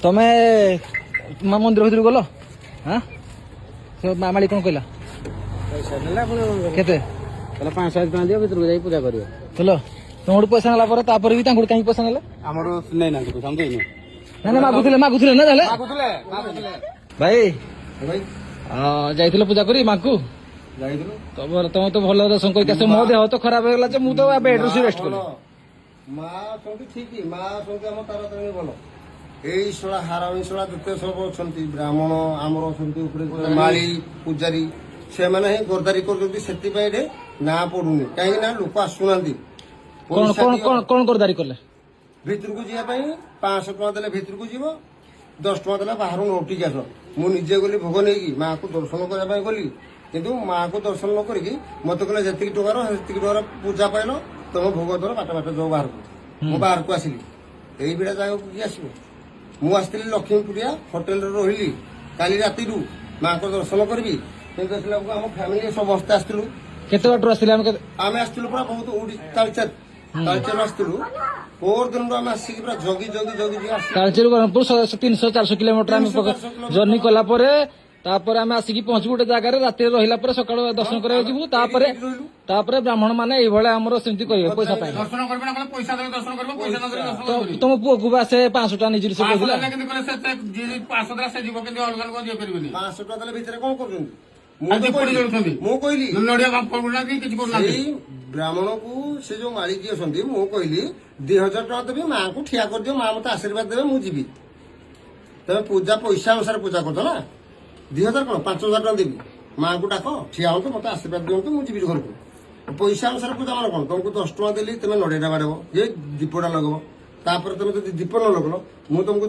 ତମେ ମନ୍ଦିର ଭିତରକୁ ଗଲ ହଁ ମାମାଳି କଣ କହିଲା କେତେ 5,000 ଟଙ୍କା ଦିଅ ଭିତରକୁ ଯାଇ ପୂଜା କରିବ। ଚଲ ତମଠୁ ପଇସା ନେଲା ପରେ ତାପରେ ବି ତାଙ୍କୁ କାହିଁକି ପଇସା ନେଲେ? ଆମର ନେଇନାହାନ୍ତି ପଇସା ଆମେ ଦେଇନୁ। ନା ମାଗୁଥିଲେ ନା ତାହେଲେ ଭାଇ ଭାଇ ଯାଇଥିଲ ପୂଜା କରି ମାଙ୍କୁ ଯାଇଥିଲୁ ତମେ ତ ଭଲ ଦର୍ଶନ କରିକି ଆସିଛ। ମୋ ଦେହ ତ ଖରାପ ହେଇଗଲା ଯେ ମୁଁ ତ ବେଡରୁ ରେଷ୍ଟ କଲି। ମା ଅଛନ୍ତି ଠିକ ମା ଅଛନ୍ତି ଆମ ତାରାତାରିଣୀ ଭଲ। ଏଇ ଶଳା ହାରାମୀ ଶଳା ଯେତେ ସବୁ ଅଛନ୍ତି ବ୍ରାହ୍ମଣ ଆମର ଅଛନ୍ତି ଉପରେ ମାଳି ପୂଜାରୀ ସେମାନେ ହିଁ ଗର୍ଦାରୀ କରୁଛନ୍ତି। ସେଥିପାଇଁ ଏଠି ନାଁ ପଡୁନି କାହିଁକି ନା ଲୋକ ଆସୁନାହାନ୍ତି। କଣ କରଦାରି କଲେ? ଭିତରକୁ ଯିବା ପାଇଁ 500 ଟଙ୍କା ଦେଲେ ଭିତରକୁ ଯିବ, 10 ଟଙ୍କା ଦେଲେ ବାହାରୁ ନୋଟିକି ଆସ। ମୁଁ ନିଜେ ଗଲି ଭୋଗ ନେଇକି ମାଆକୁ ଦର୍ଶନ କରିବା ପାଇଁ ଗଲି, କିନ୍ତୁ ମାଆକୁ ଦର୍ଶନ ନ କରିକି ମତେ କହିଲେ ଯେତିକି ଟଙ୍କାର ସେତିକି ଟଙ୍କାର ପୂଜା ପାଇଲ ତମ ଭୋଗ ଧର ବାଟ ଯାଉ ବାହାରକୁ। ମୁଁ ବାହାରକୁ ଆସିଲି। ଏଇ ଭିଡା ଜାଗାକୁ କିଏ ଆସିବ? ମୁଁ ଆସିଥିଲି ଲକ୍ଷ୍ମୀପୁରିଆ ହୋଟେଲରେ ରହିଲି କାଲି ରାତିରୁ ମାଆଙ୍କ ଦର୍ଶନ କରିବି, କିନ୍ତୁ ଆସିଲା ବେଳକୁ ଆମ ଫ୍ୟାମିଲି ସମସ୍ତେ ଆସିଥିଲୁ। କେତେ ବାଟରୁ ଆସିଥିଲେ? ଆମେ ଆସିଥିଲୁ ପୁରା ବହୁତ ତାଳଚେର ଆସିଥିଲୁ। ପର ଦିନରୁ ଆମେ ଆସିକି ପୁରା ଜଗି ତାଳଚେର ବ୍ରହ୍ମପୁର 300-400 କିଲୋମିଟର ଆମେ ଜର୍ଣ୍ଣି କଲା ପରେ ତାପରେ ଆମେ ଆସିକି ପହଞ୍ଚିବୁ ଗୋଟେ ଜାଗାରେ। ରାତିରେ ରହିଲା ପରେ ସକାଳୁ ଦର୍ଶନ କରିବାକୁ ଯିବୁ। ତାପରେ ବ୍ରାହ୍ମଣ ମାନେ ଏଇଭଳିଆ ଆମର ସେମିତି କରିବେ ପଇସା ପାଇଁ। ତମ ପୁଅକୁ ବା ସେ 500 ଟଙ୍କା ନିଜରୁ ସେ କହିଥିଲା। 500 ଟଙ୍କା ଦେଲେ ଭିତରେ କଣ କରୁଛନ୍ତି? ମୁଁ କହିଲି ସେଇ ବ୍ରାହ୍ମଣକୁ ସେ ଯୋଉ ମାଳିକି ଅଛନ୍ତି ମୁଁ କହିଲି 2,000 ଟଙ୍କା ଦେବି ମାଆଙ୍କୁ ଠିଆ କରିଦିଅ, ମା ମତେ ଆଶୀର୍ବାଦ ଦେବେ ମୁଁ ଯିବି। ତମେ ପୂଜା ପଇସା ଅନୁସାରେ ପୂଜା କରୁଛ ନା। 2,000 କଣ 5,000 ଟଙ୍କା ଦେବି, ମାଆଙ୍କୁ ଡାକ ଠିଆ ହୁଅନ୍ତୁ ମତେ ଆଶୀର୍ବାଦ ଦିଅନ୍ତୁ ମୁଁ ଯିବି ଘରକୁ। ପଇସା ଅନୁସାରେ ପୂଜା ମାନେ କଣ? ତମକୁ 10 ଟଙ୍କା ଦେଲି ତମେ ନଡିଆଟା ବାଡେଇବ, ଏ ଦୀପଟା ଲଗେଇବ। ତାପରେ ତମେ ଯଦି ଦୀପ ନ ଲଗେଇଲ ମୁଁ ତମକୁ